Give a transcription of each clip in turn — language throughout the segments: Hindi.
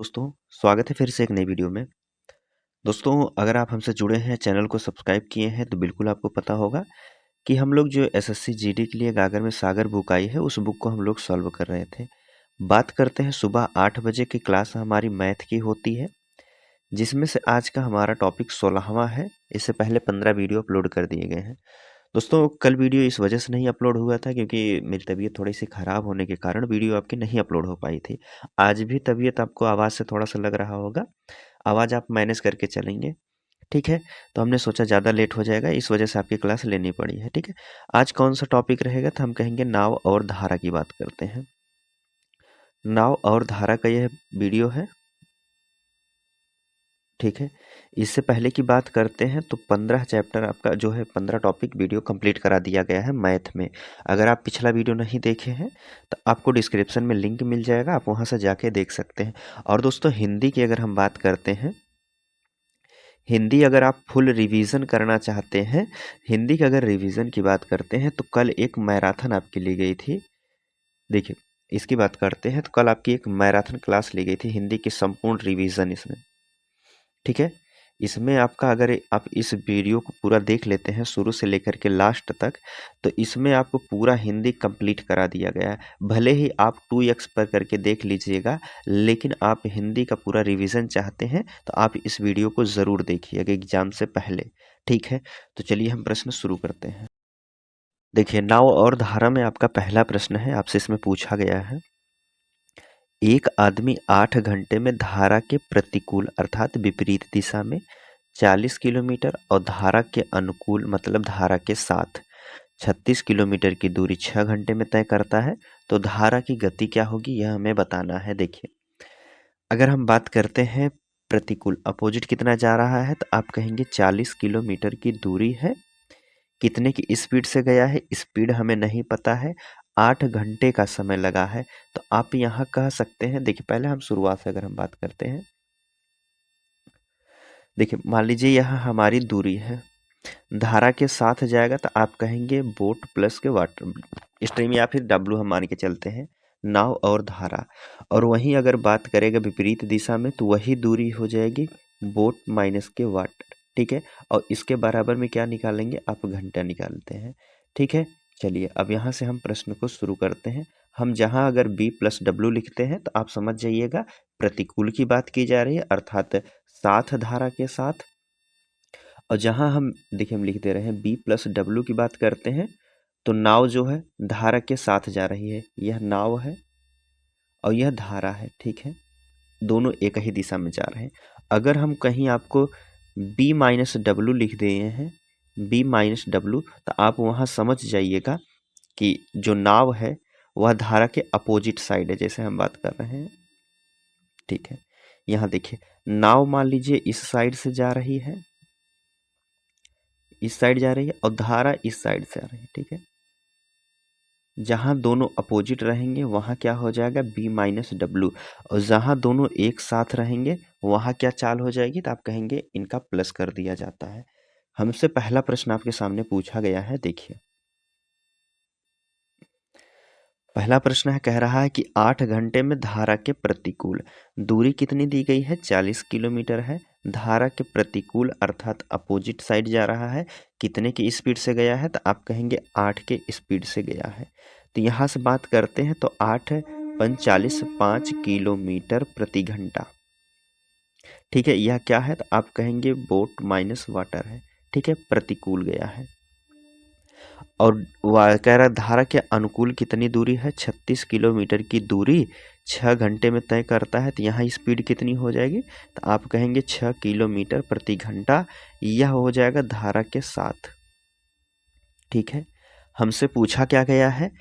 दोस्तों, स्वागत है फिर से एक नई वीडियो में। दोस्तों, अगर आप हमसे जुड़े हैं, चैनल को सब्सक्राइब किए हैं, तो बिल्कुल आपको पता होगा कि हम लोग जो एसएससी जीडी के लिए गागर में सागर बुक आई है, उस बुक को हम लोग सॉल्व कर रहे थे। बात करते हैं सुबह 8 बजे की क्लास हमारी मैथ की होती है, जिसमें से आज का हमारा टॉपिक 16वां है। इससे पहले 15 वीडियो अपलोड कर दिए गए हैं। दोस्तों, कल वीडियो इस वजह से नहीं अपलोड हुआ था क्योंकि मेरी तबीयत थोड़ी सी ख़राब होने के कारण वीडियो आपकी नहीं अपलोड हो पाई थी। आज भी तबीयत आपको आवाज़ से थोड़ा सा लग रहा होगा, आवाज़ आप मैनेज करके चलेंगे, ठीक है। तो हमने सोचा ज़्यादा लेट हो जाएगा, इस वजह से आपकी क्लास लेनी पड़ी है, ठीक है। आज कौन सा टॉपिक रहेगा, तो हम कहेंगे नाव और धारा की बात करते हैं। नाव और धारा का यह वीडियो है, ठीक है। इससे पहले की बात करते हैं तो 15 चैप्टर आपका जो है 15 टॉपिक वीडियो कंप्लीट करा दिया गया है मैथ में। अगर आप पिछला वीडियो नहीं देखे हैं तो आपको डिस्क्रिप्शन में लिंक मिल जाएगा, आप वहां से जाके देख सकते हैं। और दोस्तों, हिंदी की अगर हम बात करते हैं, हिंदी अगर आप फुल रिवीजन करना चाहते हैं, हिंदी की अगर रिवीजन की बात करते हैं तो कल एक मैराथन आपकी ली गई थी। देखिए, इसकी बात करते हैं तो कल आपकी एक मैराथन क्लास ली गई थी हिंदी की संपूर्ण रिवीजन इसमें, ठीक है। इसमें आपका अगर आप इस वीडियो को पूरा देख लेते हैं शुरू से लेकर के लास्ट तक, तो इसमें आपको पूरा हिंदी कंप्लीट करा दिया गया है। भले ही आप 2x पर करके देख लीजिएगा, लेकिन आप हिंदी का पूरा रिवीजन चाहते हैं तो आप इस वीडियो को ज़रूर देखिएगा एग्जाम से पहले, ठीक है। तो चलिए हम प्रश्न शुरू करते हैं। देखिए, नाव और धारा में आपका पहला प्रश्न है, आपसे इसमें पूछा गया है, एक आदमी 8 घंटे में धारा के प्रतिकूल अर्थात विपरीत दिशा में 40 किलोमीटर और धारा के अनुकूल मतलब धारा के साथ 36 किलोमीटर की दूरी 6 घंटे में तय करता है, तो धारा की गति क्या होगी, यह हमें बताना है। देखिए, अगर हम बात करते हैं प्रतिकूल अपोजिट कितना जा रहा है, तो आप कहेंगे 40 किलोमीटर की दूरी है, कितने की स्पीड से गया है, स्पीड हमें नहीं पता है, 8 घंटे का समय लगा है। तो आप यहाँ कह सकते हैं, देखिए पहले हम शुरुआत से अगर हम बात करते हैं, देखिए मान लीजिए यहाँ हमारी दूरी है, धारा के साथ जाएगा तो आप कहेंगे बोट प्लस के वाटर स्ट्रीम, या फिर डब्लू हम मान के चलते हैं, नाव और धारा। और वहीं अगर बात करेगा विपरीत दिशा में तो वही दूरी हो जाएगी बोट माइनस के वाटर, ठीक है। और इसके बराबर में क्या निकालेंगे, आप घंटा निकालते हैं, ठीक है। चलिए अब यहाँ से हम प्रश्न को शुरू करते हैं। हम जहाँ अगर b प्लस डब्लू लिखते हैं तो आप समझ जाइएगा प्रतिकूल की बात की जा रही है, अर्थात साथ धारा के साथ। और जहाँ हम देखिए हम लिख दे रहे हैं b प्लस डब्लू की बात करते हैं, तो नाव जो है धारा के साथ जा रही है, यह नाव है और यह धारा है, ठीक है। दोनों एक ही दिशा में जा रहे हैं। अगर हम कहीं आपको b माइनस डब्लू लिख दिए हैं, b माइनस डब्लू, तो आप वहाँ समझ जाइएगा कि जो नाव है वह धारा के अपोजिट साइड है, जैसे हम बात कर रहे हैं, ठीक है। यहाँ देखिए, नाव मान लीजिए इस साइड से जा रही है, इस साइड जा रही है, और धारा इस साइड से आ रही है, ठीक है। जहाँ दोनों अपोजिट रहेंगे वहाँ क्या हो जाएगा b माइनस डब्लू, और जहाँ दोनों एक साथ रहेंगे वहाँ क्या चाल हो जाएगी, तो आप कहेंगे इनका प्लस कर दिया जाता है। हमसे पहला प्रश्न आपके सामने पूछा गया है, देखिए पहला प्रश्न है, कह रहा है कि 8 घंटे में धारा के प्रतिकूल दूरी कितनी दी गई है, 40 किलोमीटर है। धारा के प्रतिकूल अर्थात अपोजिट साइड जा रहा है, कितने की स्पीड से गया है, तो आप कहेंगे 8 के स्पीड से गया है। तो यहाँ से बात करते हैं तो 8 पंच 40 5 किलोमीटर प्रति घंटा, ठीक है। यह क्या है, तो आप कहेंगे बोट माइनस वाटर है, ठीक है, प्रतिकूल गया है। और कह रहा धारा के अनुकूल कितनी दूरी है, 36 किलोमीटर की दूरी 6 घंटे में तय करता है, तो यहाँ स्पीड कितनी हो जाएगी, तो आप कहेंगे 6 किलोमीटर प्रति घंटा, यह हो जाएगा धारा के साथ, ठीक है। हमसे पूछा क्या गया है,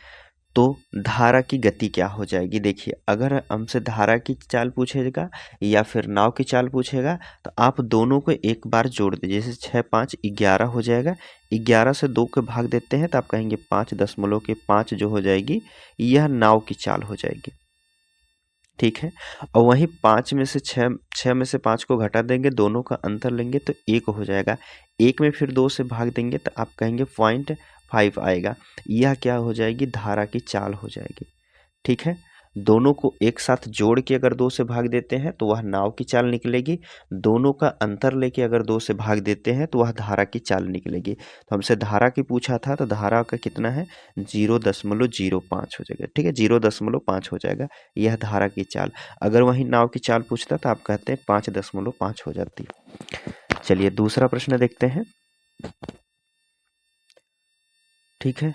तो धारा की गति क्या हो जाएगी। देखिए, अगर हमसे धारा की चाल पूछेगा या फिर नाव की चाल पूछेगा, तो आप दोनों को एक बार जोड़ दीजिए, जैसे 6 5 11 हो जाएगा, 11 से 2 के भाग देते हैं तो आप कहेंगे 5.5 जो हो जाएगी, यह नाव की चाल हो जाएगी, ठीक है। और वहीं 5 में से 6 में से 5 को घटा देंगे, दोनों का अंतर लेंगे तो 1 हो जाएगा, 1 में फिर 2 से भाग देंगे तो आप कहेंगे 0.5 आएगा, यह क्या हो जाएगी, धारा की चाल हो जाएगी, ठीक है। दोनों को एक साथ जोड़ के अगर 2 से भाग देते हैं तो वह नाव की चाल निकलेगी। दोनों का अंतर लेके अगर 2 से भाग देते हैं तो वह धारा की चाल निकलेगी। तो हमसे धारा की पूछा था, तो धारा का कितना है 0.05 हो जाएगा। ठीक है, 0.5 हो जाएगा, यह धारा की चाल। अगर वही नाव की चाल पूछता तो आप कहते हैं 5.5 हो जाती। चलिए दूसरा प्रश्न देखते हैं। ठीक है,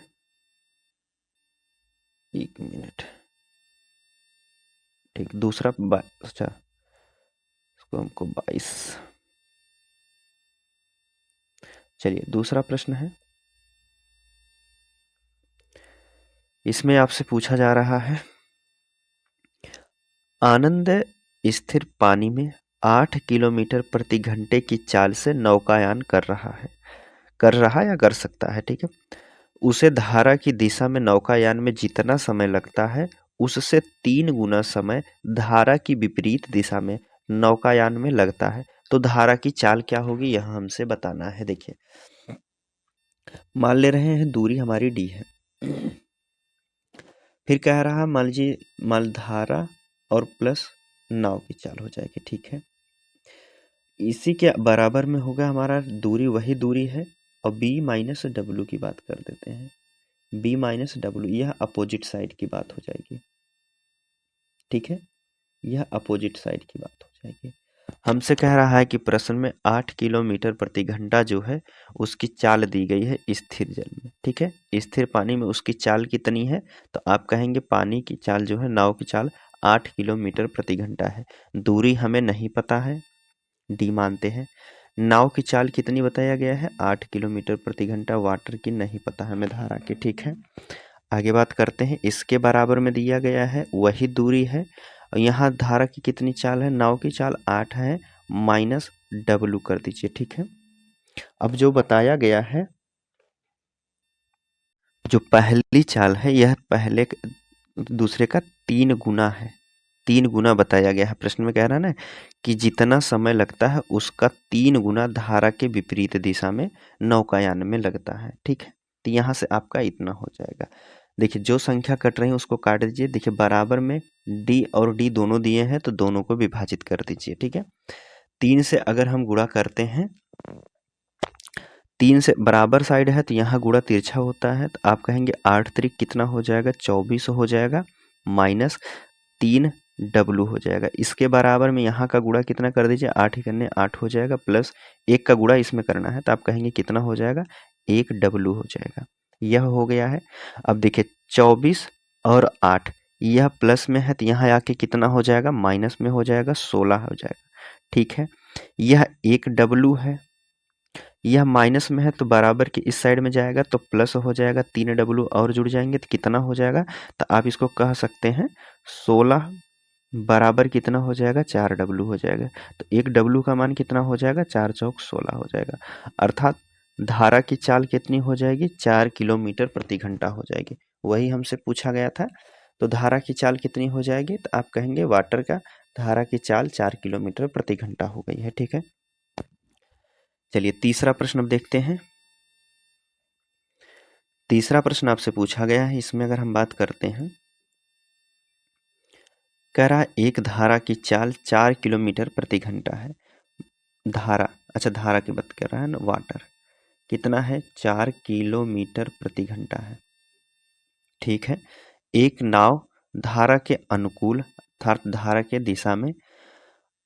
1 मिनट। ठीक, दूसरा अच्छा, इसको हमको 22। चलिए दूसरा प्रश्न है, इसमें आपसे पूछा जा रहा है, आनंद स्थिर पानी में 8 किलोमीटर प्रति घंटे की चाल से नौकायान कर रहा या कर सकता है। ठीक है, उसे धारा की दिशा में नौकायान में जितना समय लगता है उससे 3 गुना समय धारा की विपरीत दिशा में नौकायान में लगता है। तो धारा की चाल क्या होगी, यह हमसे बताना है। देखिए, मान ले रहे हैं दूरी हमारी d है, फिर कह रहा मान लीजिए धारा और प्लस नाव की चाल हो जाएगी। ठीक है, इसी के बराबर में होगा हमारा दूरी, वही दूरी है, और b माइनस डब्ल्यू की बात कर देते हैं। b माइनस डब्ल्यू, यह अपोजिट साइड की बात हो जाएगी। ठीक है, यह अपोजिट साइड की बात हो जाएगी। हमसे कह रहा है कि प्रश्न में 8 किलोमीटर प्रति घंटा जो है उसकी चाल दी गई है स्थिर जल में। ठीक है, स्थिर पानी में उसकी चाल कितनी है, तो आप कहेंगे पानी की चाल जो है, नाव की चाल 8 किलोमीटर प्रति घंटा है। दूरी हमें नहीं पता है, डी मानते हैं। नाव की चाल कितनी बताया गया है, 8 किलोमीटर प्रति घंटा। वाटर की नहीं पता हमें, धारा की। ठीक है, आगे बात करते हैं। इसके बराबर में दिया गया है, वही दूरी है, और यहाँ धारा की कितनी चाल है, नाव की चाल 8 है, माइनस डब्ल्यू कर दीजिए। ठीक है, अब जो बताया गया है, जो पहली चाल है, यह पहले दूसरे का 3 गुना है। 3 गुना बताया गया है। प्रश्न में कह रहा है ना कि जितना समय लगता है उसका 3 गुना धारा के विपरीत दिशा में नौकायान में लगता है। ठीक है, तो यहाँ से आपका इतना हो जाएगा। देखिए, जो संख्या कट रही है उसको काट दीजिए। देखिए, बराबर में d और d दोनों दिए हैं, तो दोनों को विभाजित कर दीजिए। ठीक है, 3 से अगर हम गुणा करते हैं, 3 से बराबर साइड है तो यहाँ गुणा तिरछा होता है, तो आप कहेंगे 8 त्रिक कितना हो जाएगा, 24 हो जाएगा, माइनस 3 डब्लू हो जाएगा। इसके बराबर में यहाँ का गुणा कितना कर दीजिए, 8 ही करने 8 हो जाएगा, प्लस 1 का गुणा इसमें करना है, तो आप कहेंगे कितना हो जाएगा, 1 डब्लू हो जाएगा। यह हो गया है। अब देखिए, 24 और 8 यह प्लस में है, तो यहाँ आके कितना हो जाएगा, माइनस में हो जाएगा, 16 हो जाएगा। ठीक है, यह 1 डब्लू है, यह माइनस में है तो बराबर के इस साइड में जाएगा तो प्लस हो जाएगा, 3 डब्लू और जुड़ जाएंगे तो कितना हो जाएगा, तो आप इसको कह सकते हैं 16 बराबर कितना हो जाएगा, 4 डब्लू हो जाएगा। तो 1 डब्लू का मान कितना हो जाएगा, 4 चौक 16 हो जाएगा। अर्थात धारा की चाल कितनी हो जाएगी, 4 किलोमीटर प्रति घंटा हो जाएगी। वही हमसे पूछा गया था। तो धारा की चाल कितनी हो जाएगी, तो आप कहेंगे वाटर का धारा की चाल 4 किलोमीटर प्रति घंटा हो गई है। ठीक है, चलिए तीसरा प्रश्न अब देखते हैं। तीसरा प्रश्न आपसे पूछा गया है, इसमें अगर हम बात करते हैं, कह रहा है एक धारा की चाल 4 किलोमीटर प्रति घंटा है। धारा, अच्छा धारा की बात कर रहा है ना, वाटर कितना है, 4 किलोमीटर प्रति घंटा है। ठीक है, एक नाव धारा के अनुकूल अर्थात धारा के दिशा में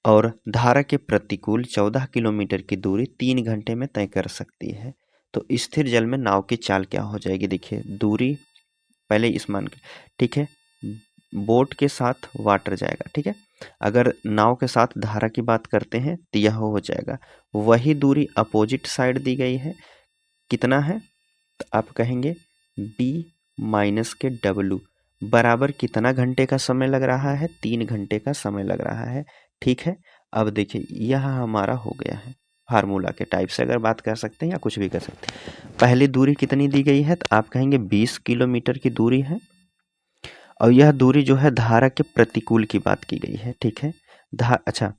और धारा के प्रतिकूल 14 किलोमीटर की दूरी 3 घंटे में तय कर सकती है। तो स्थिर जल में नाव की चाल क्या हो जाएगी, देखिए दूरी पहले इस मान के, ठीक है, बोट के साथ वाटर जाएगा। ठीक है, अगर नाव के साथ धारा की बात करते हैं तो यह हो जाएगा, वही दूरी अपोजिट साइड दी गई है, कितना है, तो आप कहेंगे b माइनस के डब्लू बराबर कितना घंटे का समय लग रहा है, 3 घंटे का समय लग रहा है। ठीक है, अब देखिए यह हमारा हो गया है, फार्मूला के टाइप से अगर बात कर सकते हैं या कुछ भी कर सकते हैं। पहली दूरी कितनी दी गई है, तो आप कहेंगे 20 किलोमीटर की दूरी है, और यह दूरी जो है धारा के प्रतिकूल की बात की गई है। ठीक है, अच्छा,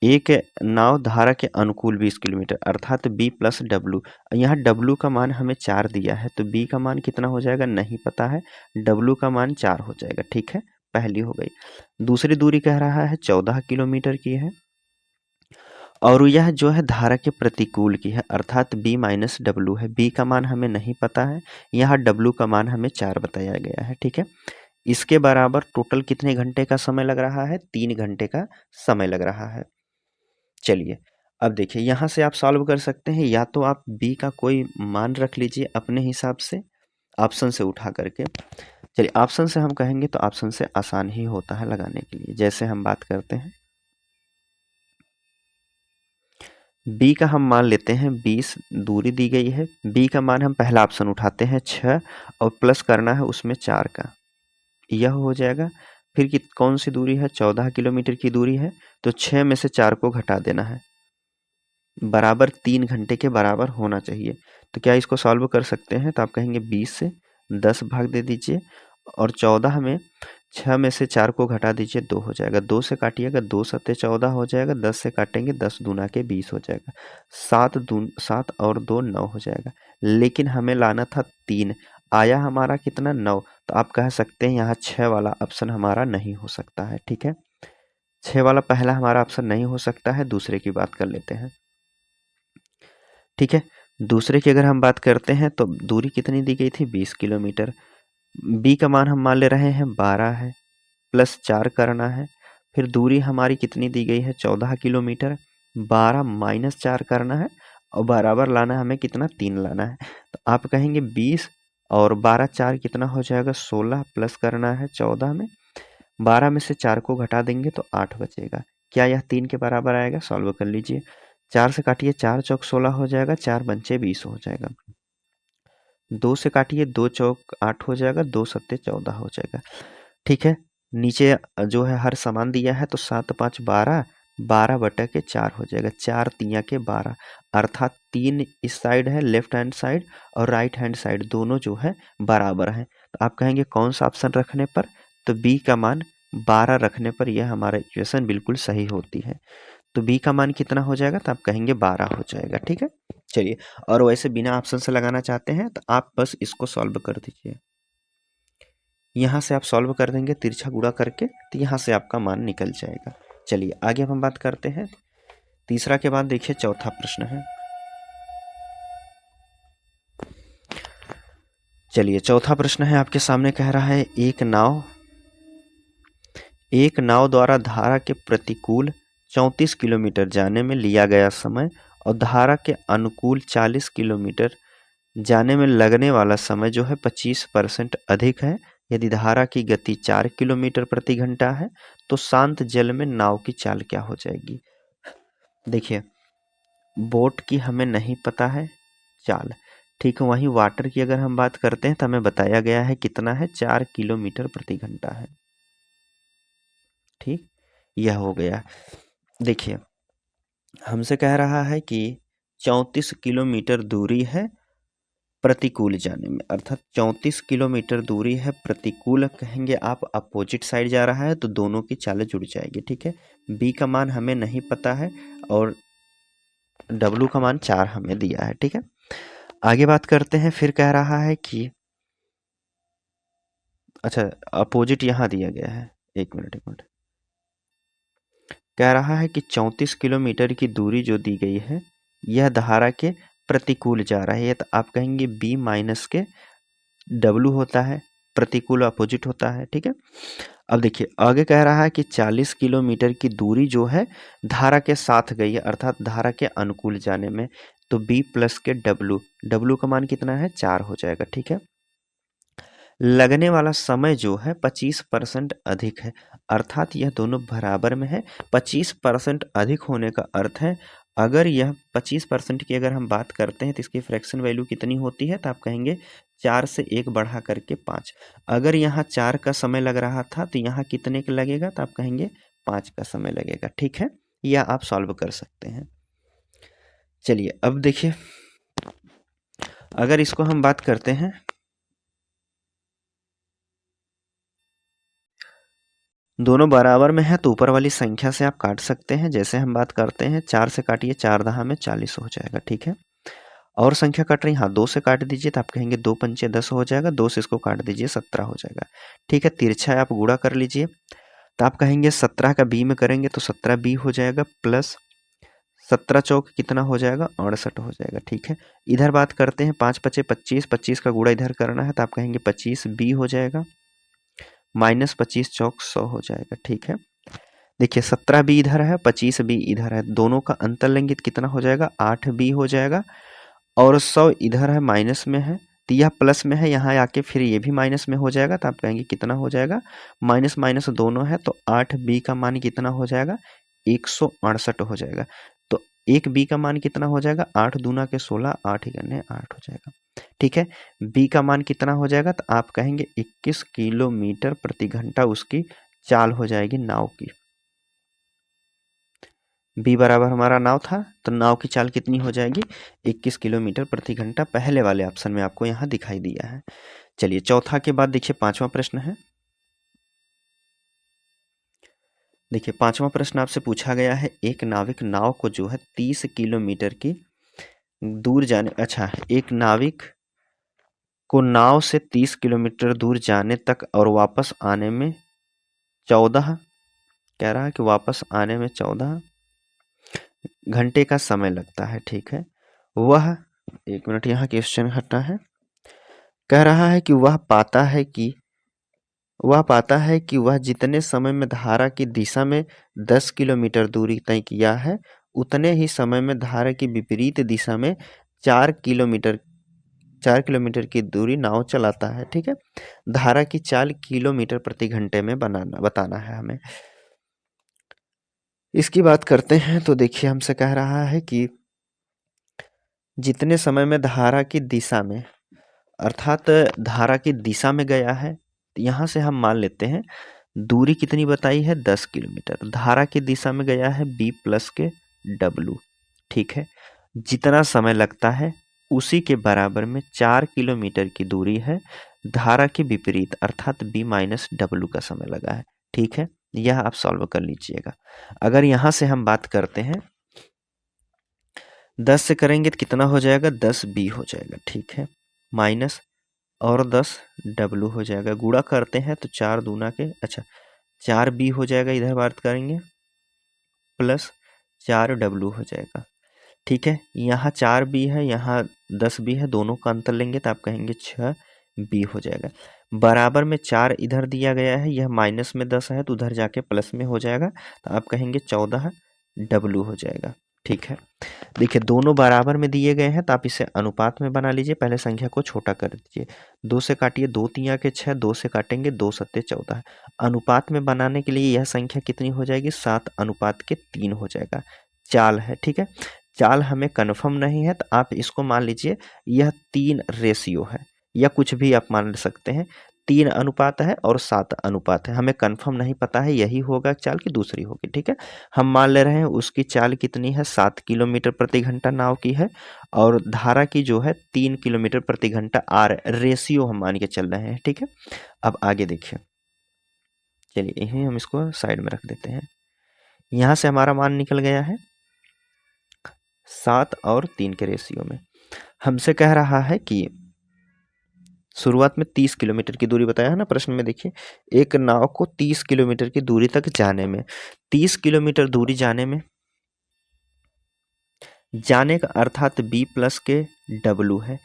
एक नाव धारा के अनुकूल 20 किलोमीटर अर्थात b प्लस डब्लू, यहाँ w का मान हमें 4 दिया है, तो b का मान कितना हो जाएगा नहीं पता है, w का मान 4 हो जाएगा। ठीक है, पहली हो गई। दूसरी दूरी कह रहा है 14 किलोमीटर की है और यह जो है धारा के प्रतिकूल की है, अर्थात B माइनस डब्लू है। B का मान हमें नहीं पता है, यहाँ W का मान हमें 4 बताया गया है। ठीक है, इसके बराबर टोटल कितने घंटे का समय लग रहा है? 3 घंटे का समय लग रहा है। चलिए अब देखिए, यहाँ से आप सॉल्व कर सकते हैं, या तो आप B का कोई मान रख लीजिए अपने हिसाब से ऑप्शन से उठा करके। चलिए ऑप्शन से हम कहेंगे तो ऑप्शन से आसान ही होता है लगाने के लिए। जैसे हम बात करते हैं B का हम मान लेते हैं 20 दूरी दी गई है। B का मान हम पहला ऑप्शन उठाते हैं 6 और प्लस करना है उसमें 4 का, यह हो जाएगा। फिर कि कौन सी दूरी है? 14 किलोमीटर की दूरी है, तो 6 में से 4 को घटा देना है, बराबर 3 घंटे के बराबर होना चाहिए। तो क्या इसको सॉल्व कर सकते हैं? तो आप कहेंगे 20 से 10 भाग दे दीजिए और 14 में 6 में से 4 को घटा दीजिए, 2 हो जाएगा। 2 से काटिएगा, 2 सत्ते 14 हो जाएगा। 10 से काटेंगे, 10 दूना के 20 हो जाएगा। 7 और 2 9 हो जाएगा। लेकिन हमें लाना था 3, आया हमारा कितना? 9। तो आप कह सकते हैं यहाँ 6 वाला ऑप्शन हमारा नहीं हो सकता है। ठीक है, 6 वाला पहला हमारा ऑप्शन नहीं हो सकता है। दूसरे की बात कर लेते हैं। ठीक है, दूसरे की अगर हम बात करते हैं तो दूरी कितनी दी गई थी? 20 किलोमीटर। B का मान हम मान ले रहे हैं 12 है, प्लस 4 करना है। फिर दूरी हमारी कितनी दी गई है? 14 किलोमीटर। 12 माइनस 4 करना है और बराबर लाना है हमें कितना? 3 लाना है। तो आप कहेंगे 20 और 12 4 कितना हो जाएगा? 16, प्लस करना है 14 में। 12 में से 4 को घटा देंगे तो 8 बचेगा। क्या यह 3 के बराबर आएगा? सॉल्व कर लीजिए। 4 से काटिए, 4 चौक 16 हो जाएगा, 4 पंचे 20 हो जाएगा। 2 से काटिए, 2 चौक 8 हो जाएगा, 2 सत्ते 14 हो जाएगा। ठीक है, नीचे जो है हर समान दिया है, तो 7 5 12, 12 बटा के 4 हो जाएगा। 4 तिया के 12, अर्थात 3 इस साइड है लेफ्ट हैंड साइड और राइट हैंड साइड दोनों जो है बराबर हैं। तो आप कहेंगे कौन सा ऑप्शन रखने पर? तो B का मान 12 रखने पर यह हमारा इक्वेशन बिल्कुल सही होती है। तो B का मान कितना हो जाएगा? तो आप कहेंगे 12 हो जाएगा। ठीक है, चलिए, और वैसे बिना ऑप्शन से लगाना चाहते हैं तो आप बस इसको सॉल्व कर दीजिए। यहाँ से आप सॉल्व कर देंगे तिरछा गुणा करके, तो यहाँ से आपका मान निकल जाएगा। चलिए आगे हम बात करते हैं तीसरा के बाद। देखिए चौथा प्रश्न है। चलिए चौथा प्रश्न है आपके सामने, कह रहा है एक नाव द्वारा धारा के प्रतिकूल 34 किलोमीटर जाने में लिया गया समय और धारा के अनुकूल 40 किलोमीटर जाने में लगने वाला समय जो है 25% अधिक है। यदि धारा की गति 4 किलोमीटर प्रति घंटा है तो शांत जल में नाव की चाल क्या हो जाएगी? देखिए, बोट की हमें नहीं पता है चाल, ठीक है। वहीं वाटर की अगर हम बात करते हैं तो हमें बताया गया है कितना है? 4 किलोमीटर प्रति घंटा है। ठीक, यह हो गया। देखिए, हमसे कह रहा है कि 34 किलोमीटर दूरी है प्रतिकूल जाने में, अर्थात 34 किलोमीटर दूरी है प्रतिकूल, कहेंगे आप अपोजिट साइड जा रहा है तो दोनों की चालें जुड़ जाएगी। ठीक है, B का मान हमें नहीं पता है और W का मान 4 हमें दिया है। ठीक है, आगे बात करते हैं। फिर कह रहा है कि अच्छा, अपोजिट यहाँ दिया गया है, एक मिनट, कह रहा है कि 34 किलोमीटर की दूरी जो दी गई है यह धारा के प्रतिकूल जा रहा है। तो आप कहेंगे B माइनस के W होता है, प्रतिकूल अपोजिट होता है। ठीक है, अब देखिए आगे कह रहा है कि 40 किलोमीटर की दूरी जो है धारा के साथ गई है, अर्थात धारा के अनुकूल जाने में, तो B प्लस के W का मान कितना है? 4 हो जाएगा। ठीक है, लगने वाला समय जो है 25% अधिक है, अर्थात यह दोनों बराबर में है। 25% अधिक होने का अर्थ है अगर यह 25% की अगर हम बात करते हैं तो इसकी फ्रैक्शन वैल्यू कितनी होती है? तो आप कहेंगे 4 से 1 बढ़ा करके 5। अगर यहाँ 4 का समय लग रहा था तो यहाँ कितने का लगेगा? तो आप कहेंगे 5 का समय लगेगा। ठीक है, यह आप सॉल्व कर सकते हैं। चलिए अब देखिए, अगर इसको हम बात करते हैं, दोनों बराबर में है तो ऊपर वाली संख्या से आप काट सकते हैं। जैसे हम बात करते हैं 4 से काटिए, 4 दहा में 40 हो जाएगा। ठीक है, और संख्या कट रही, हाँ 2 से काट दीजिए तो आप कहेंगे 2 पंचे 10 हो जाएगा, 2 से इसको काट दीजिए 17 हो जाएगा। ठीक है, तिरछा आप गुणा कर लीजिए तो आप कहेंगे 17 का बी में करेंगे तो 17 बी हो जाएगा, प्लस 17 चौक कितना हो जाएगा, 68 हो जाएगा। ठीक है, इधर बात करते हैं 5 पचे 25, 25 का गुणा इधर करना है तो आप कहेंगे 25 बी हो जाएगा, माइनस 25 चौक 100 हो जाएगा। ठीक है, देखिए 17 बी इधर है, 25 बी इधर है, दोनों का अंतर लेंगे तो कितना हो जाएगा, 8 बी हो जाएगा, और 100 इधर है माइनस में है तो यह प्लस में है, यहाँ आके फिर ये भी माइनस में हो जाएगा तो आप कहेंगे कितना हो जाएगा, माइनस माइनस दोनों है तो 8 बी का मान कितना हो जाएगा, 168 हो जाएगा। तो एक बी का मान कितना हो जाएगा, 8 दूना के 16, 8 इकन्ने 8 हो जाएगा। ठीक है, बी का मान कितना हो जाएगा तो आप कहेंगे 21 किलोमीटर प्रति घंटा उसकी चाल हो जाएगी नाव की। बी बराबर हमारा नाव था तो नाव की चाल कितनी हो जाएगी, 21 किलोमीटर प्रति घंटा, पहले वाले ऑप्शन में आपको यहाँ दिखाई दिया है। चलिए चौथा के बाद देखिए पांचवा प्रश्न है। देखिए पांचवा प्रश्न आपसे पूछा गया है, एक नाविक नाव को जो है 30 किलोमीटर की दूर जाने, अच्छा एक नाविक को नाव से 30 किलोमीटर दूर जाने तक और वापस आने में 14, कह रहा है कि वापस आने में 14 घंटे का समय लगता है। ठीक है, वह, एक मिनट यहाँ क्वेश्चन हटा है, कह रहा है कि वह पाता है कि वह जितने समय में धारा की दिशा में 10 किलोमीटर दूरी तय किया है उतने ही समय में धारा की विपरीत दिशा में 4 किलोमीटर की दूरी नाव चलाता है। ठीक है, धारा की चाल किलोमीटर प्रति घंटे में बताना है हमें। इसकी बात करते हैं तो देखिए हमसे कह रहा है कि जितने समय में धारा की दिशा में, अर्थात धारा की दिशा में गया है, यहाँ से हम मान लेते हैं दूरी कितनी बताई है, 10 किलोमीटर, धारा की दिशा में गया है b प्लस के w। ठीक है, जितना समय लगता है उसी के बराबर में 4 किलोमीटर की दूरी है, धारा के विपरीत अर्थात b माइनस डब्लू का समय लगा है। ठीक है, यह आप सॉल्व कर लीजिएगा। अगर यहाँ से हम बात करते हैं 10 से करेंगे तो कितना हो जाएगा, 10 बी हो जाएगा। ठीक है, माइनस और 10 डब्लू हो जाएगा, गुणा करते हैं तो 4 दूना के, अच्छा 4 बी हो जाएगा, इधर बात करेंगे प्लस 4 डब्लू हो जाएगा। ठीक है, यहाँ 4 बी है, यहाँ 10 बी है, दोनों का अंतर लेंगे तो आप कहेंगे 6 बी हो जाएगा। बराबर में 4 इधर दिया गया है, यह माइनस में 10 है तो उधर जाके प्लस में हो जाएगा तो आप कहेंगे 14 डब्लू हो जाएगा। ठीक है, देखिए दोनों बराबर में दिए गए हैं तो आप इसे अनुपात में बना लीजिए, पहले संख्या को छोटा कर दीजिए, 2 से काटिए, 2 तिया के 6, 2 से काटेंगे 2 सत्ते 14। अनुपात में बनाने के लिए यह संख्या कितनी हो जाएगी, 7 अनुपात के 3 हो जाएगा। चाल है, ठीक है, चाल हमें कन्फर्म नहीं है तो आप इसको मान लीजिए यह 3 रेशियो है, या कुछ भी आप मान सकते हैं, 3 अनुपात है और 7 अनुपात है, हमें कंफर्म नहीं पता है यही होगा चाल की दूसरी होगी। ठीक है, हम मान ले रहे हैं उसकी चाल कितनी है, 7 किलोमीटर प्रति घंटा नाव की है, और धारा की जो है 3 किलोमीटर प्रति घंटा आर रेशियो हम मान के चल रहे हैं। ठीक है, अब आगे देखिए, चलिए यहीं हम इसको साइड में रख देते हैं। यहाँ से हमारा मान निकल गया है 7 और 3 के रेशियो में। हमसे कह रहा है कि शुरुआत में 30 किलोमीटर की दूरी बताया है ना प्रश्न में, देखिए एक नाव को 30 किलोमीटर की दूरी तक जाने में, 30 किलोमीटर दूरी जाने का अर्थात b प्लस के w है,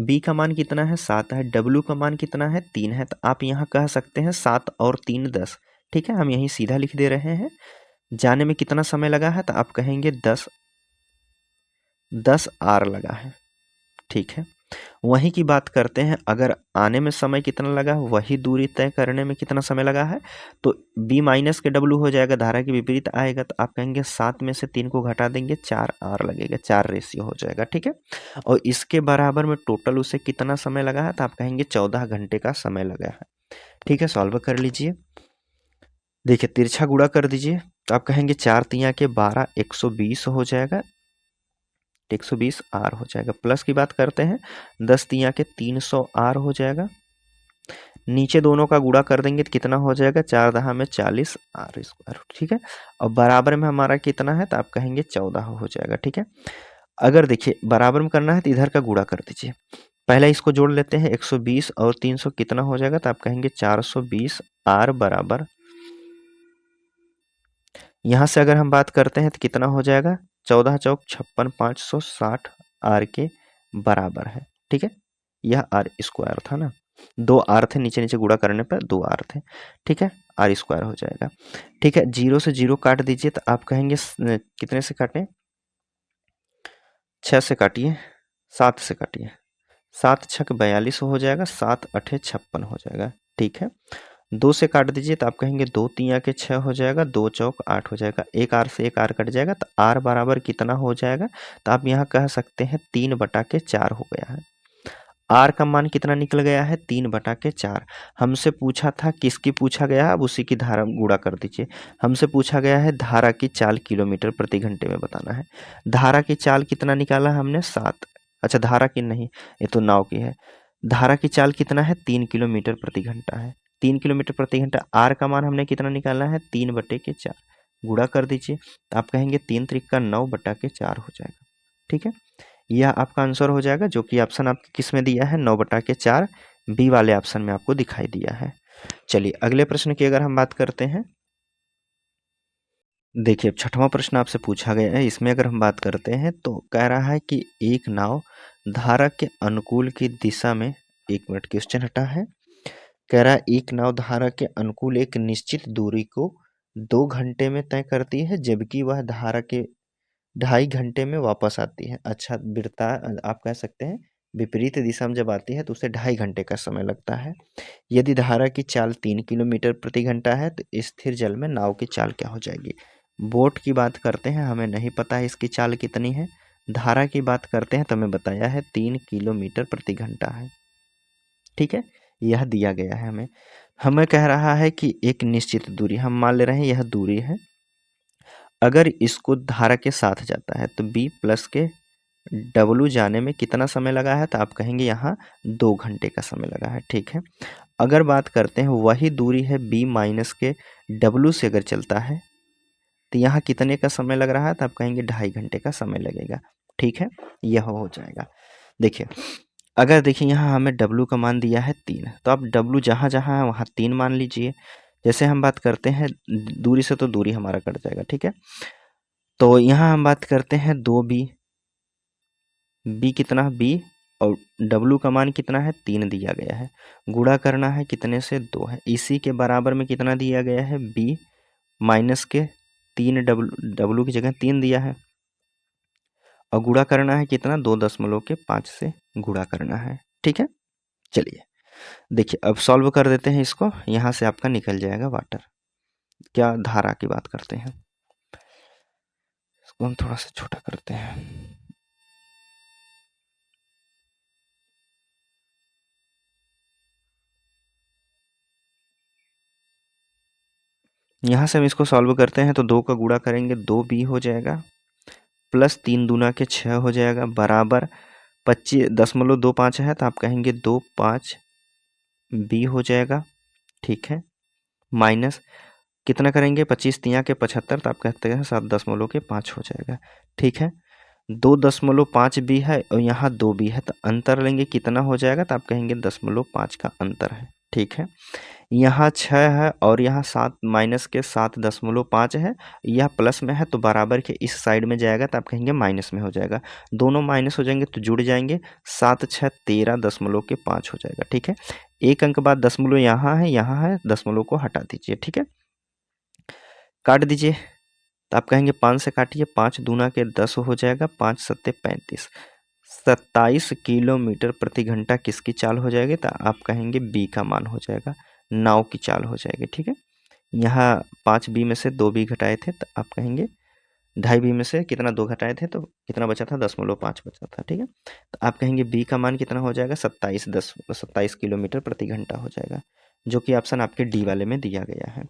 b का मान कितना है, 7 है, w का मान कितना है, 3 है, तो आप यहाँ कह सकते हैं 7 और 3 10। ठीक है, हम यहीं सीधा लिख दे रहे हैं, जाने में कितना समय लगा है तो आप कहेंगे 10 आर लगा है। ठीक है, वहीं की बात करते हैं, अगर आने में समय कितना लगा, वही दूरी तय करने में कितना समय लगा है, तो b माइनस के w हो जाएगा, धारा के विपरीत आएगा तो आप कहेंगे 7 में से 3 को घटा देंगे, 4 आर लगेगा, 4 रेशियो हो जाएगा। ठीक है, और इसके बराबर में टोटल उसे कितना समय लगा है तो आप कहेंगे 14 घंटे का समय लगा है। ठीक है, सॉल्व कर लीजिए, देखिए तिरछा गुणा कर दीजिए तो आप कहेंगे 4 तिया के 12, 120 हो जाएगा, 120 आर हो जाएगा। प्लस की बात करते हैं, 10 तिया के 300 आर हो जाएगा, नीचे दोनों का गुणा कर देंगे तो कितना हो जाएगा, 4 दहा में 40 आर स्क्वायर। ठीक है, और बराबर में हमारा कितना है तो आप कहेंगे 14 हो जाएगा। ठीक है, अगर देखिए बराबर में करना है तो इधर का गुणा कर दीजिए। पहले इसको जोड़ लेते हैं, 120 और 300 कितना हो जाएगा, तो आप कहेंगे 420 आर बराबर, यहाँ से अगर हम बात करते हैं तो कितना हो जाएगा, 14 चौक 56, 560 आर के बराबर है। ठीक है, यह आर स्क्वायर था ना, दो आर थे, नीचे नीचे गुणा करने पर दो आर थे। ठीक है, आर स्क्वायर हो जाएगा। ठीक है, 0 से 0 काट दीजिए, तो आप कहेंगे कितने से काटें, 6 से काटिए, 7 से काटिए, 7 छक 42 हो जाएगा, 7 अठे 56 हो जाएगा। ठीक है, 2 से काट दीजिए, तो आप कहेंगे 2 तिया के 6 हो जाएगा, 2 चौक 8 हो जाएगा, एक आर से एक आर कट जाएगा, तो आर बराबर कितना हो जाएगा, तो आप यहाँ कह सकते हैं 3/4 हो गया है। आर का मान कितना निकल गया है, 3/4। हमसे पूछा था, किसकी पूछा गया है, अब उसी की धारा गुणा कर दीजिए। हमसे पूछा गया है धारा की चाल किलोमीटर प्रति घंटे में बताना है। धारा की चाल कितना निकाला हमने, 7। अच्छा, धारा की नहीं, ये तो नाव की है। धारा की चाल कितना है, 3 किलोमीटर प्रति घंटा है। 3 किलोमीटर प्रति घंटा। आर का मान हमने कितना निकाला है, 3/4। गुणा कर दीजिए, तो आप कहेंगे 3 त्रिक 9/4 हो जाएगा। ठीक है, यह आपका आंसर हो जाएगा, जो कि ऑप्शन आपके किस में दिया है, 9/4 बी वाले ऑप्शन में आपको दिखाई दिया है। चलिए अगले प्रश्न की अगर हम बात करते हैं, देखिए अब छठवां प्रश्न आपसे पूछा गया है। इसमें अगर हम बात करते हैं तो कह रहा है कि एक नाव धारा के अनुकूल की दिशा में, 1 मिनट क्वेश्चन हटा है, कह रहा है एक नाव धारा के अनुकूल एक निश्चित दूरी को 2 घंटे में तय करती है, जबकि वह धारा के 2.5 घंटे में वापस आती है। अच्छा, आप कह सकते हैं विपरीत दिशा में जब आती है तो उसे 2.5 घंटे का समय लगता है। यदि धारा की चाल 3 किलोमीटर प्रति घंटा है तो स्थिर जल में नाव की चाल क्या हो जाएगी। बोट की बात करते हैं, हमें नहीं पता है इसकी चाल कितनी है। धारा की बात करते हैं तो हमें बताया है 3 किलोमीटर प्रति घंटा है। ठीक है, यह दिया गया है हमें। हमें कह रहा है कि एक निश्चित दूरी, हम मान ले रहे हैं यह दूरी है। अगर इसको धारा के साथ जाता है तो बी प्लस के डब्लू जाने में कितना समय लगा है, तो आप कहेंगे यहाँ 2 घंटे का समय लगा है। ठीक है, अगर बात करते हैं वही दूरी है बी माइनस के डब्लू से अगर चलता है तो यहाँ कितने का समय लग रहा है, तो आप कहेंगे 2.5 घंटे का समय लगेगा। ठीक है, यह हो जाएगा। देखिए अगर देखिए यहाँ हमें डब्लू का मान दिया है 3, तो आप डब्लू जहाँ जहाँ है वहाँ 3 मान लीजिए। जैसे हम बात करते हैं दूरी से, तो दूरी हमारा कट जाएगा। ठीक है, तो यहाँ हम बात करते हैं 2b, बी कितना, बी और डब्लू का मान कितना है, 3 दिया गया है। गुणा करना है कितने से, 2 है। इसी के बराबर में कितना दिया गया है, बी माइनस के 3, डब्लू की जगह 3 दिया है, और गुणा करना है कितना, 2.5 से गुणा करना है। ठीक है, चलिए देखिए अब सॉल्व कर देते हैं इसको। यहाँ से आपका निकल जाएगा वाटर, क्या धारा की बात करते हैं, इसको हम थोड़ा सा छोटा करते हैं। यहाँ से हम इसको सॉल्व करते हैं तो 2 का गुणा करेंगे 2b हो जाएगा, प्लस 3 दूना के 6 हो जाएगा, बराबर 25.25 है, तो आप कहेंगे 2.5 b हो जाएगा। ठीक है, माइनस कितना करेंगे, 25 तिया के 75, तो आप कहते हैं 7.5 हो जाएगा। ठीक है, 2.5 बी है और यहाँ 2 बी है, तो अंतर लेंगे कितना हो जाएगा, तो आप कहेंगे 0.5 का अंतर है। ठीक है, यहाँ 6 है और यहाँ 7 माइनस के 7.5 है, यह प्लस में है तो बराबर के इस साइड में जाएगा, तो आप कहेंगे माइनस में हो जाएगा। दोनों माइनस हो जाएंगे तो जुड़ जाएंगे, 7 6 13.5 हो जाएगा। ठीक है, एक अंक बाद दशमलव यहाँ है, दशमलव को हटा दीजिए। ठीक है, काट दीजिए, तो आप कहेंगे 5 से काटिए, 5 दूना के 10 हो जाएगा, 5 सत्ते 35, 27 किलोमीटर प्रति घंटा किसकी चाल हो जाएगी, तो आप कहेंगे बी का मान हो जाएगा, नाव की चाल हो जाएगी। ठीक है, यहाँ 5 बी में से 2 बी घटाए थे, तो आप कहेंगे 2.5 बी में से कितना 2 घटाए थे तो कितना बचा था, 0.5 बचा था। ठीक है, तो आप कहेंगे बी का मान कितना हो जाएगा, 27 किलोमीटर प्रति घंटा हो जाएगा, जो कि ऑप्शन आपके डी वाले में दिया गया है।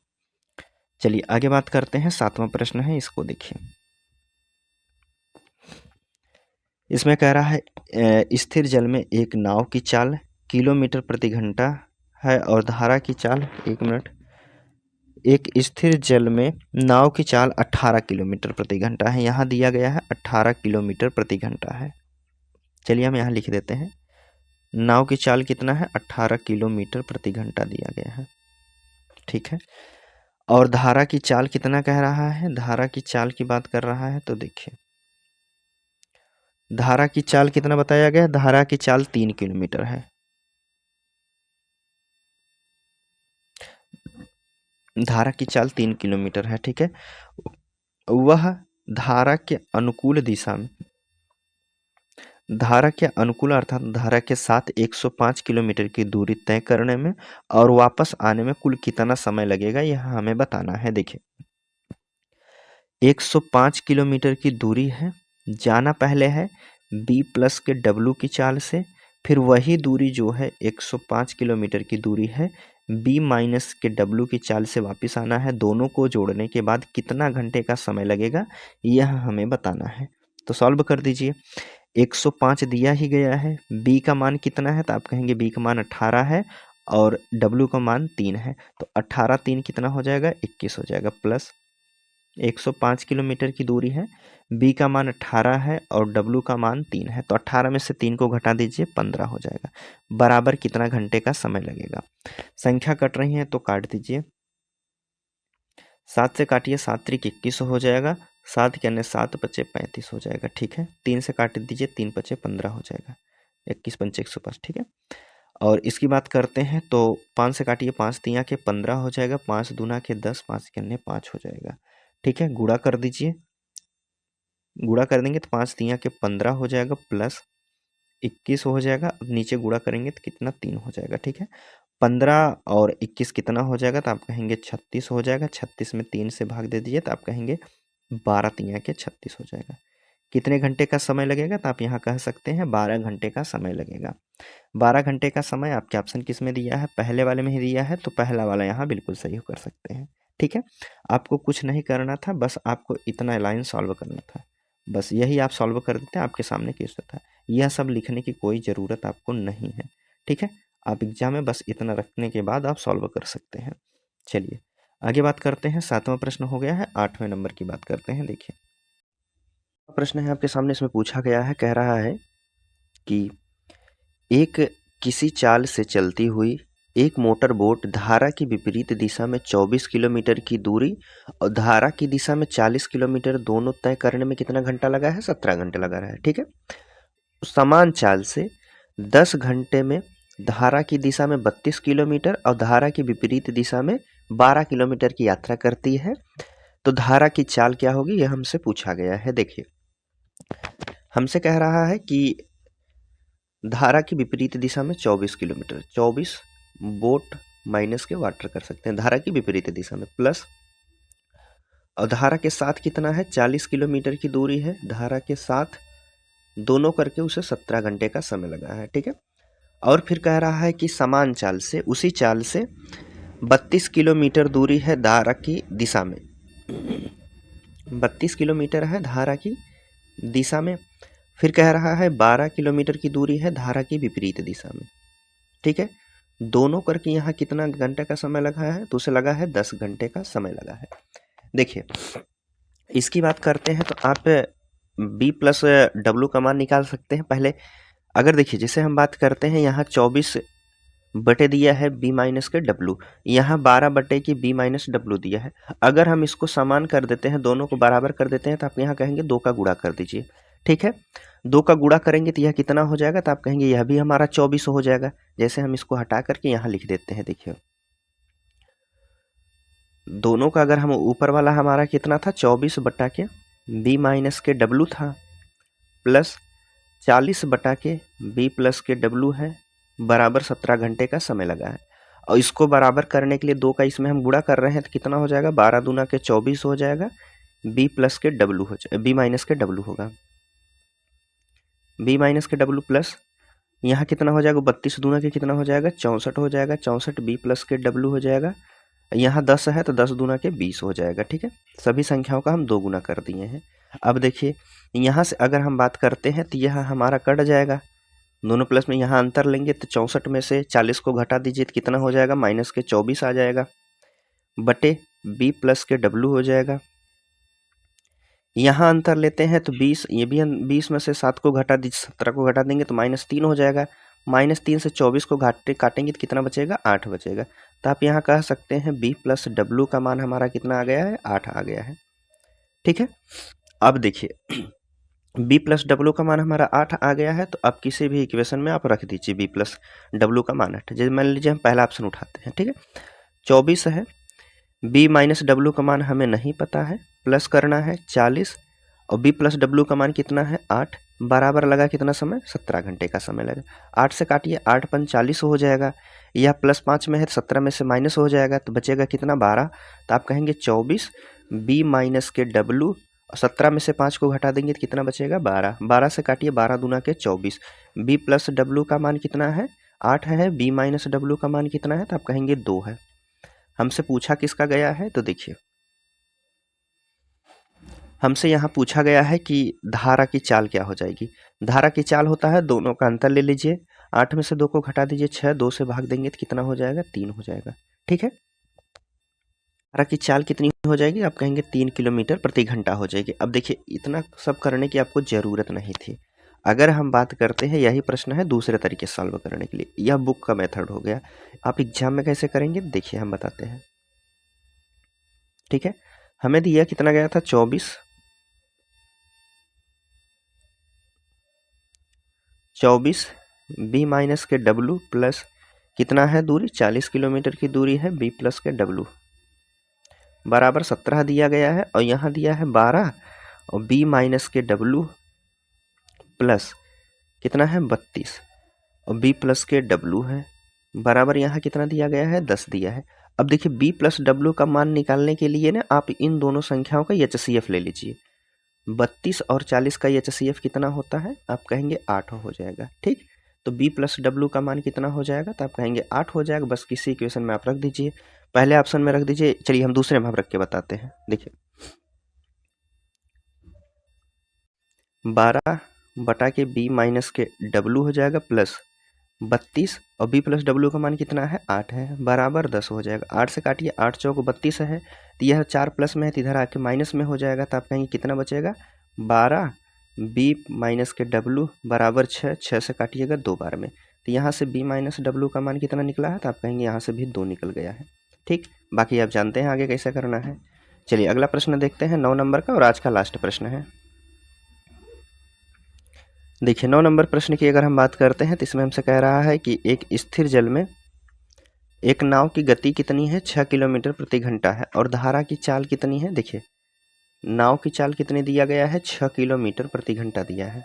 चलिए आगे बात करते हैं, 7वां प्रश्न है, इसको देखिए। इसमें कह रहा है स्थिर जल में एक नाव की चाल किलोमीटर प्रति घंटा है और धारा की चाल, 1 मिनट, एक स्थिर जल में नाव की चाल 18 किलोमीटर प्रति घंटा है। यहाँ दिया गया है 18 किलोमीटर प्रति घंटा है। चलिए हम यहाँ लिख देते हैं, नाव की चाल कितना है, 18 किलोमीटर प्रति घंटा दिया गया है। ठीक है, और धारा की चाल कितना कह रहा है, धारा की चाल की बात कर रहा है। तो देखिए धारा की चाल कितना बताया गया है, धारा की चाल 3 किलोमीटर है। धारा की चाल 3 किलोमीटर है। ठीक है, वह धारा के अनुकूल दिशा में, धारा के अनुकूल अर्थात धारा के साथ 105 किलोमीटर की दूरी तय करने में और वापस आने में कुल कितना समय लगेगा, यह हमें बताना है। देखिए 105 किलोमीटर की दूरी है, जाना पहले है b प्लस के w की चाल से, फिर वही दूरी जो है 105 किलोमीटर की दूरी है b माइनस के w की चाल से वापस आना है। दोनों को जोड़ने के बाद कितना घंटे का समय लगेगा, यह हमें बताना है। तो सॉल्व कर दीजिए। 105 दिया ही गया है, b का मान कितना है, तो आप कहेंगे b का मान 18 है और w का मान 3 है। तो 18 3 कितना हो जाएगा, 21 हो जाएगा। प्लस 105 किलोमीटर की दूरी है, b का मान 18 है और w का मान 3 है। तो 18 में से 3 को घटा दीजिए, 15 हो जाएगा। बराबर कितना घंटे का समय लगेगा। संख्या कट रही है तो काट दीजिए। 7 से काटिए, 7 त्रिक 21 हो जाएगा। 7 के अन्य 7 पचे 35 हो जाएगा। ठीक है, 3 से काट दीजिए, 3 पचे 15 हो जाएगा। 21 पंचे 105। ठीक है, और इसकी बात करते हैं तो 5 से काटिए, 5 तिया के 15 हो जाएगा। 5 दूना के 10, 5 के अन्य 5 हो जाएगा। ठीक है, गुणा कर दीजिए, गुणा कर देंगे तो 5 तिया के 15 हो जाएगा प्लस 21 हो जाएगा। अब नीचे गुणा करेंगे तो कितना, 3 हो जाएगा। ठीक है, 15 और 21 कितना हो जाएगा, तो आप कहेंगे 36 हो जाएगा। 36 में 3 से भाग दे दीजिए तो आप कहेंगे 12 तिया के 36 हो जाएगा। कितने घंटे का समय लगेगा, तो आप यहाँ कह सकते हैं 12 घंटे का समय लगेगा। 12 घंटे का समय आपके ऑप्शन किस में दिया है, पहले वाले में ही दिया है, तो पहला वाला यहाँ बिल्कुल सही कर सकते हैं। ठीक है, आपको कुछ नहीं करना था, बस आपको इतना लाइन सॉल्व करना था। बस यही आप सॉल्व कर देते हैं, आपके सामने केस होता है। यह सब लिखने की कोई ज़रूरत आपको नहीं है। ठीक है, आप एग्जाम में बस इतना रखने के बाद आप सॉल्व कर सकते हैं। चलिए आगे बात करते हैं। 7वां प्रश्न हो गया है, 8वें नंबर की बात करते हैं। देखिए प्रश्न है आपके सामने, इसमें पूछा गया है, कह रहा है कि एक किसी चाल से चलती हुई एक मोटर बोट धारा की विपरीत दिशा में 24 किलोमीटर की दूरी और धारा की दिशा में 40 किलोमीटर दोनों तय करने में कितना घंटा लगा है, 17 घंटे लगा रहा है। ठीक है, समान चाल से 10 घंटे में धारा की दिशा में 32 किलोमीटर और धारा की विपरीत दिशा में 12 किलोमीटर की यात्रा करती है, तो धारा की चाल क्या होगी, यह हमसे पूछा गया है। देखिए हमसे कह रहा है कि धारा की विपरीत दिशा में 24 किलोमीटर, 24 बोट माइनस के वाटर कर सकते हैं धारा की विपरीत दिशा में, प्लस और धारा के साथ कितना है, 40 किलोमीटर की दूरी है, धारा के साथ दोनों करके उसे 17 घंटे का समय लगा है। ठीक है, और फिर कह रहा है कि समान चाल से, उसी चाल से 32 किलोमीटर दूरी है धारा की दिशा में, 32 किलोमीटर है धारा की दिशा में। फिर कह रहा है 12 किलोमीटर की दूरी है धारा की विपरीत दिशा में। ठीक है, दोनों करके यहाँ कितना घंटे का समय लगा है, तो उसे लगा है 10 घंटे का समय लगा है। देखिए इसकी बात करते हैं तो आप b प्लस डब्लू का मान निकाल सकते हैं। पहले अगर देखिए जैसे हम बात करते हैं, यहाँ 24 बटे दिया है b माइनस के w, यहाँ 12 बटे की b माइनस w दिया है। अगर हम इसको समान कर देते हैं, दोनों को बराबर कर देते हैं, तो आप यहाँ कहेंगे 2 का गुणा कर दीजिए। ठीक है, 2 का गुणा करेंगे तो यह कितना हो जाएगा, तो आप कहेंगे यह भी हमारा 24 हो जाएगा। जैसे हम इसको हटा करके यहाँ लिख देते हैं। देखिए दोनों का अगर हम ऊपर वाला हमारा कितना था, 24 बटा के b माइनस के w था, प्लस 40 बटा के b प्लस के w है, बराबर 17 घंटे का समय लगा है। और इसको बराबर करने के लिए 2 का इसमें हम गुणा कर रहे हैं, तो कितना हो जाएगा, 12 दूना के 24 हो जाएगा, b प्लस के w हो जाएगा, b माइनस के w होगा, b माइनस के w प्लस यहाँ कितना हो जाएगा, 32 दूना के कितना हो जाएगा, 64 हो जाएगा, 64 b प्लस के w हो जाएगा। यहाँ 10 है तो 10 दूना के 20 हो जाएगा। ठीक है, सभी संख्याओं का हम 2 गुना कर दिए हैं। अब देखिए यहाँ से अगर हम बात करते हैं तो यह हमारा कट जाएगा, दोनों प्लस में यहाँ अंतर लेंगे तो 64 में से 40 को घटा दीजिए तो कितना हो जाएगा, माइनस के 24 आ जाएगा, बटे b प्लस के w हो जाएगा। यहाँ अंतर लेते हैं तो 20, ये भी 20 में से 7 को घटा दीजिए, 17 को घटा देंगे तो -3 हो जाएगा। -3 से 24 को काटेंगे तो कितना बचेगा, 8 बचेगा। तो आप यहाँ कह सकते हैं b प्लस डब्लू का मान हमारा कितना आ गया है, 8 आ गया है। ठीक है, अब देखिए b प्लस डब्लू का मान हमारा 8 आ गया है, तो अब किसी भी इक्वेशन में आप रख दीजिए b प्लस डब्लू का मान 8। जैसे मान लीजिए हम पहला ऑप्शन उठाते हैं, ठीक है, 24 है, b माइनस डब्लू का मान हमें नहीं पता है, प्लस करना है 40 और b प्लस डब्लू का मान कितना है, 8, बराबर लगा कितना समय, 17 घंटे का समय लगा। 8 से काटिए, 8 × 5 = 40 हो जाएगा, यह +5 में है, 17 में से माइनस हो जाएगा तो बचेगा कितना, 12। तो आप कहेंगे 24 b माइनस के डब्लू, 17 में से 5 को घटा देंगे तो कितना बचेगा, 12। 12 से काटिए, 12 दूना के 24। b प्लस डब्लू का मान कितना है, 8 है, b माइनस डब्लू का मान कितना है, तो आप कहेंगे 2 है। हमसे पूछा किसका गया है, तो देखिए हमसे यहाँ पूछा गया है कि धारा की चाल क्या हो जाएगी। धारा की चाल होता है, दोनों का अंतर ले लीजिए, 8 में से 2 को घटा दीजिए, 6, 2 से भाग देंगे तो कितना हो जाएगा, 3 हो जाएगा। ठीक है, धारा की चाल कितनी हो जाएगी, आप कहेंगे 3 किलोमीटर प्रति घंटा हो जाएगी। अब देखिए इतना सब करने की आपको ज़रूरत नहीं थी। अगर हम बात करते हैं, यही प्रश्न है दूसरे तरीके से सॉल्व करने के लिए, यह बुक का मेथड हो गया। आप एग्जाम में कैसे करेंगे, देखिए हम बताते हैं। ठीक है, हमें दिया कितना गया था, 24 b माइनस के w प्लस कितना है दूरी, 40 किलोमीटर की दूरी है, b प्लस के w बराबर 17 दिया गया है, और यहाँ दिया है 12 और b माइनस के w प्लस कितना है, 32 और b प्लस के w है बराबर यहाँ कितना दिया गया है, 10 दिया है। अब देखिए b प्लस w का मान निकालने के लिए ना आप इन दोनों संख्याओं का HCF ले लीजिए। 32 और 40 का HCF कितना होता है, आप कहेंगे 8 हो जाएगा। ठीक, तो b प्लस डब्लू का मान कितना हो जाएगा, तो आप कहेंगे 8 हो जाएगा। बस किसी इक्वेशन में आप रख दीजिए, पहले ऑप्शन में रख दीजिए। चलिए हम दूसरे में हम रख के बताते हैं। देखिए 12 बटा के b माइनस के w हो जाएगा प्लस 32 और b प्लस डब्लू का मान कितना है, 8 है, बराबर 10 हो जाएगा। 8 से काटिए, 8 चौक 32 है, तो यह 4 प्लस में है तो इधर आके माइनस में हो जाएगा, तो आप कहेंगे कितना बचेगा, 12 b माइनस के w बराबर 6, 6 से काटिएगा 2 बार में, तो यहाँ से b माइनस डब्लू का मान कितना निकला है, तो आप कहेंगे यहाँ से भी 2 निकल गया है। ठीक, बाकी आप जानते हैं आगे कैसे करना है। चलिए अगला प्रश्न देखते हैं, 9 नंबर का और आज का लास्ट प्रश्न है। देखिए 9 नंबर प्रश्न की अगर हम बात करते हैं तो इसमें हमसे कह रहा है कि एक स्थिर जल में एक नाव की गति कितनी है, 6 किलोमीटर प्रति घंटा है, और धारा की चाल कितनी है। देखिए नाव की चाल कितनी दिया गया है, 6 किलोमीटर प्रति घंटा दिया है,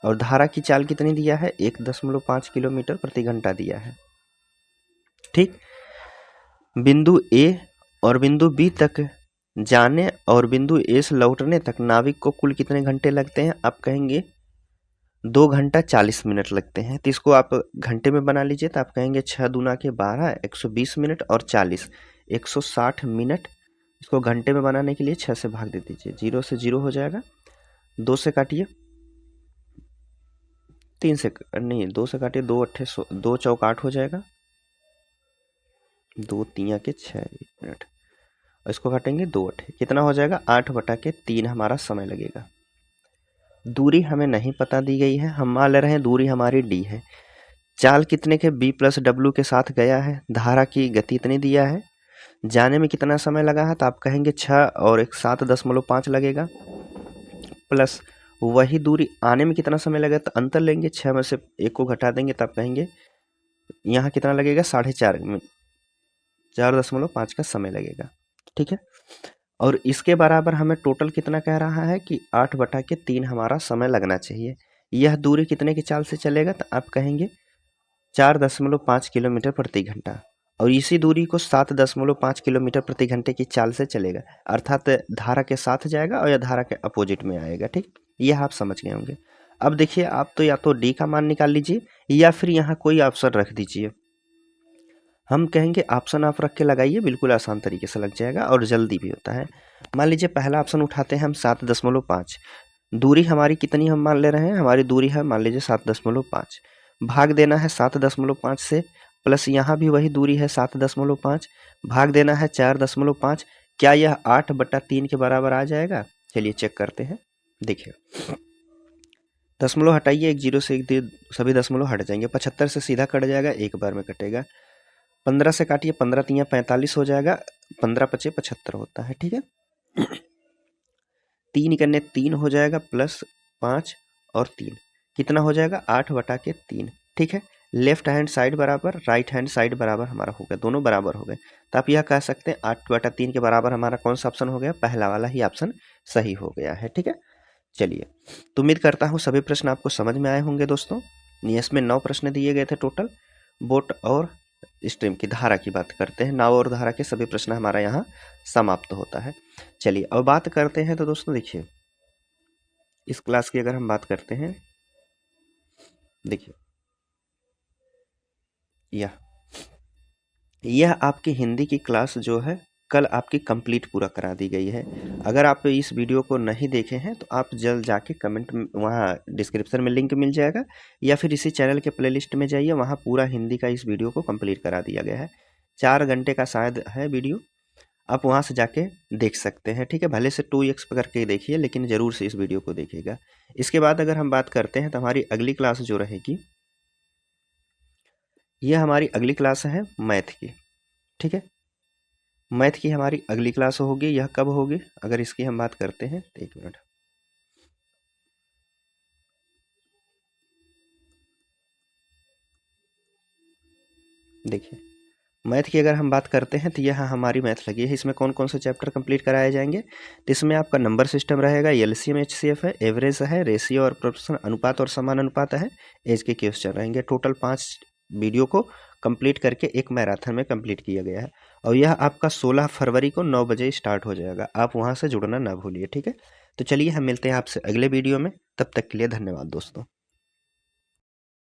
और धारा की चाल कितनी दिया है, 1.5 किलोमीटर प्रति घंटा दिया है। ठीक, बिंदु ए और बिंदु बी तक जाने और बिंदु ए से लौटने तक नाविक को कुल कितने घंटे लगते हैं, आप कहेंगे 2 घंटा 40 मिनट लगते हैं। तो इसको आप घंटे में बना लीजिए, तो आप कहेंगे 6 दूना के 12, 120 मिनट और 40, 160 मिनट। इसको घंटे में बनाने के लिए 6 से भाग दे दीजिए, 0 से 0 हो जाएगा, 2 से काटिए, 3 से नहीं 2 से काटिए, 2 चौक 8 हो जाएगा, 2 3 के 6 मिनट, और इसको काटेंगे 2 8, कितना हो जाएगा, 8 बटा के 3 हमारा समय लगेगा। दूरी हमें नहीं पता दी गई है, हम मान ले रहे हैं दूरी हमारी d है। चाल कितने के b प्लस डब्लू के साथ गया है, धारा की गति इतनी दिया है, जाने में कितना समय लगा है, तो आप कहेंगे 6 और 7.5 लगेगा, प्लस वही दूरी आने में कितना समय लगेगा, तो अंतर लेंगे, 6 में से 1 को घटा देंगे, तो आप कहेंगे यहाँ कितना लगेगा, 4.5 मिनट, 4.5 का समय लगेगा। ठीक है, और इसके बराबर हमें टोटल कितना कह रहा है कि 8 बटा के 3 हमारा समय लगना चाहिए। यह दूरी कितने की चाल से चलेगा, तो आप कहेंगे 4.5 किलोमीटर प्रति घंटा, और इसी दूरी को 7.5 किलोमीटर प्रति घंटे की चाल से चलेगा, अर्थात धारा के साथ जाएगा और यह धारा के अपोजिट में आएगा। ठीक, यह आप समझ गए होंगे। अब देखिए आप तो या तो डी का मान निकाल लीजिए या फिर यहाँ कोई ऑप्शन रख दीजिए। हम कहेंगे ऑप्शन आप रख के लगाइए, बिल्कुल आसान तरीके से लग जाएगा और जल्दी भी होता है। मान लीजिए पहला ऑप्शन उठाते हैं हम, 7.5, दूरी हमारी कितनी हम मान ले रहे हैं, हमारी दूरी है मान लीजिए 7.5, भाग देना है 7.5 से, प्लस यहाँ भी वही दूरी है 7.5, भाग देना है 4.5। क्या यह 8/3 के बराबर आ जाएगा? चलिए चेक करते हैं। देखिए, दशमलव हटाइए, एक जीरो से एक सभी दशमलव हट जाएंगे। 75 से सीधा कट जाएगा, एक बार में कटेगा। 15 से काटिए, 15 तियां 45 हो जाएगा, 15 पचे 75 होता है, ठीक है। 3 करने 3 हो जाएगा, प्लस 5 और 3 कितना हो जाएगा? 8/3, ठीक है। लेफ्ट हैंड साइड बराबर राइट हैंड साइड बराबर हमारा हो गया, दोनों बराबर हो गए। तो आप यह कह सकते हैं 8/3 के बराबर हमारा कौन सा ऑप्शन हो गया? पहला वाला ही ऑप्शन सही हो गया है, ठीक है। चलिए, तो उम्मीद करता हूँ सभी प्रश्न आपको समझ में आए होंगे दोस्तों। इसमें 9 प्रश्न दिए गए थे टोटल। बोट और स्ट्रीम की धारा की बात करते हैं, नाव और धारा के सभी प्रश्न हमारा यहाँ समाप्त होता है। चलिए अब बात करते हैं। तो दोस्तों देखिए, इस क्लास की अगर हम बात करते हैं, देखिए यह आपकी हिंदी की क्लास जो है कल आपकी कंप्लीट पूरा करा दी गई है। अगर आप इस वीडियो को नहीं देखे हैं तो आप जल्द जाके कमेंट में, वहाँ डिस्क्रिप्शन में लिंक मिल जाएगा, या फिर इसी चैनल के प्लेलिस्ट में जाइए, वहाँ पूरा हिंदी का इस वीडियो को कंप्लीट करा दिया गया है। 4 घंटे का शायद है वीडियो, आप वहाँ से जाके देख सकते हैं, ठीक है। भले से 2x करके देखिए, लेकिन ज़रूर से इस वीडियो को देखिएगा। इसके बाद अगर हम बात करते हैं तो हमारी अगली क्लास जो रहेगी, यह हमारी अगली क्लास है मैथ की, ठीक है। मैथ की हमारी अगली क्लास होगी। यह कब होगी? अगर इसकी हम बात करते हैं तो 1 मिनट, देखिए मैथ की अगर हम बात करते हैं तो यह हमारी मैथ लगी है। इसमें कौन कौन से चैप्टर कंप्लीट कराए जाएंगे? तो इसमें आपका नंबर सिस्टम रहेगा, एलसीएम एचसीएफ है, एवरेज है, रेशियो और प्रोपोर्शन, अनुपात और समान अनुपात है, एज के क्वेश्चन रहेंगे। टोटल 5 वीडियो को कंप्लीट करके एक मैराथन में कंप्लीट किया गया है, और यह आपका 16 फरवरी को 9 बजे स्टार्ट हो जाएगा। आप वहाँ से जुड़ना ना भूलिए, ठीक है। तो चलिए हम मिलते हैं आपसे अगले वीडियो में, तब तक के लिए धन्यवाद दोस्तों।